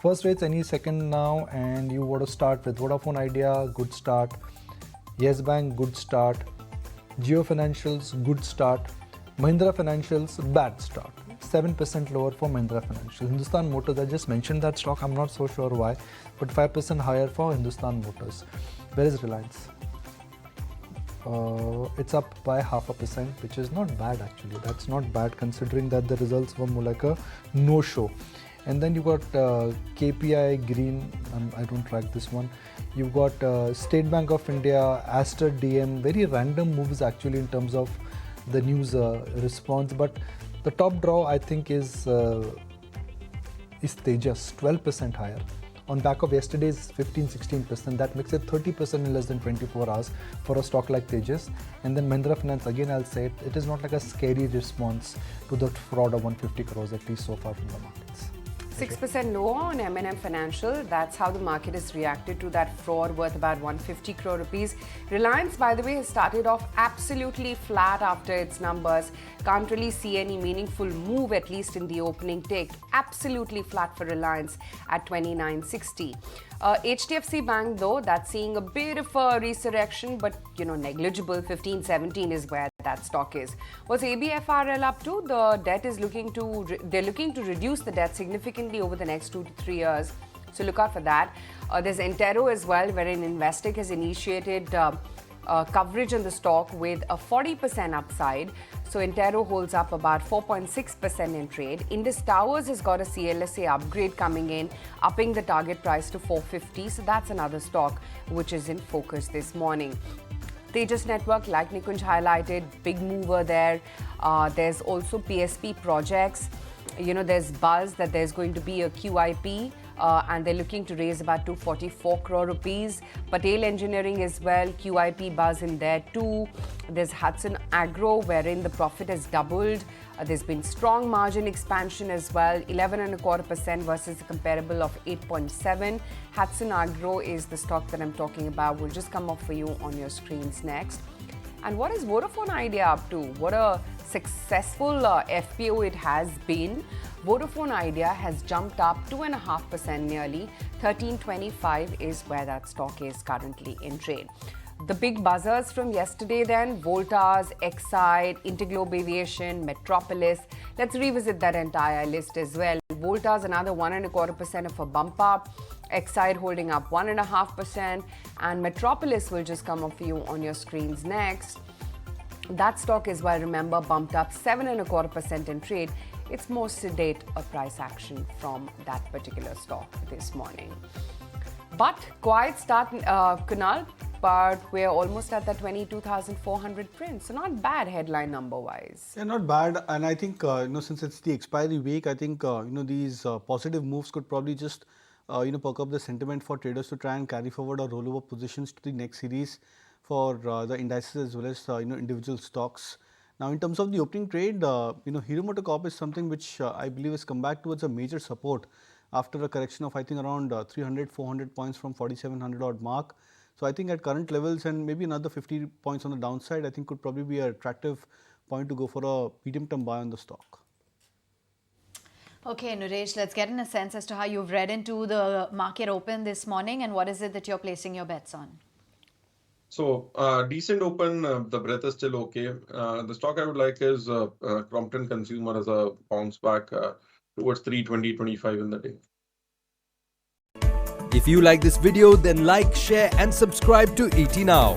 First rates any second now, and you want to start with Vodafone Idea, good start. Yes Bank, good start. Jio Financials, good start. Mahindra Financials, bad start. 7% lower for Mahindra Financial. Hindustan Motors, I just mentioned that stock, I'm not so sure why, but 5% higher for Hindustan Motors. Where is Reliance? It's up by 0.5%, which is not bad actually. That's not bad considering that the results were more like a no-show. And then you got KPI Green, I don't track this one. You've got State Bank of India, Aster DM, very random moves actually in terms of the news response. But the top draw I think is Tejas, 12% higher. On back of yesterday's 15-16%, that makes it 30% in less than 24 hours for a stock like Tejas. And then Mahindra Finance, again I'll say it is not like a scary response to the fraud of 150 crores at least so far from the markets. 6% lower on M&M Financial. That's how the market has reacted to that fraud worth about 150 crore rupees. Reliance, by the way, has started off absolutely flat after its numbers. Can't really see any meaningful move, at least in the opening tick. Absolutely flat for Reliance at 29.60. HDFC Bank, though, that's seeing a bit of a resurrection, but negligible. 15.17 is where that stock is. What's ABFRL up to? The debt is they're looking to reduce the debt significantly over the next 2 to 3 years. So look out for that. There's Entero as well, wherein Investec has initiated coverage on the stock with a 40% upside. So Entero holds up about 4.6% in trade. Indus Towers has got a CLSA upgrade coming in, upping the target price to 450. So that's another stock which is in focus this morning. Tejas Network, like Nikunj highlighted, big mover there. There's also PSP projects. There's buzz that there's going to be a QIP and they're looking to raise about 244 crore rupees. Patel Engineering as well, QIP buzz in there too. There's Hudson Agro, wherein the profit has doubled. There's been strong margin expansion as well, 11.25% versus the comparable of 8.7. Hudson Agro is the stock that I'm talking about. Will just come up for you on your screens next. And what is Vodafone Idea up to? What a successful FPO it has been. Vodafone Idea has jumped up 2.5% nearly. 13.25 is where that stock is currently in trade. The big buzzers from yesterday then, Voltas, Exide, Interglobe Aviation, Metropolis. Let's revisit that entire list as well. Voltas another 1.25% of a bump up. Exide holding up 1.5%. And Metropolis will just come up for you on your screens next. That stock is, well, remember, bumped up 7.25% in trade. It's more sedate a price action from that particular stock this morning. But quiet start, Kunal, but we're almost at that 22,400 print. So not bad headline number-wise. Yeah, not bad. And I think, since it's the expiry week, I think, these positive moves could probably just, perk up the sentiment for traders to try and carry forward or roll over positions to the next series for the indices as well as, individual stocks. Now, in terms of the opening trade, Hero MotoCorp is something which I believe has come back towards a major support after a correction of, I think, around 300, 400 points from 4,700 odd mark. So I think at current levels and maybe another 50 points on the downside, I think could probably be an attractive point to go for a medium-term buy on the stock. Okay, Naresh, let's get in a sense as to how you've read into the market open this morning and what is it that you're placing your bets on? So, decent open, the breadth is still okay. The stock I would like is Crompton Consumer as a bounce back towards 320.25 in the day. If you like this video, then like, share and subscribe to ET Now.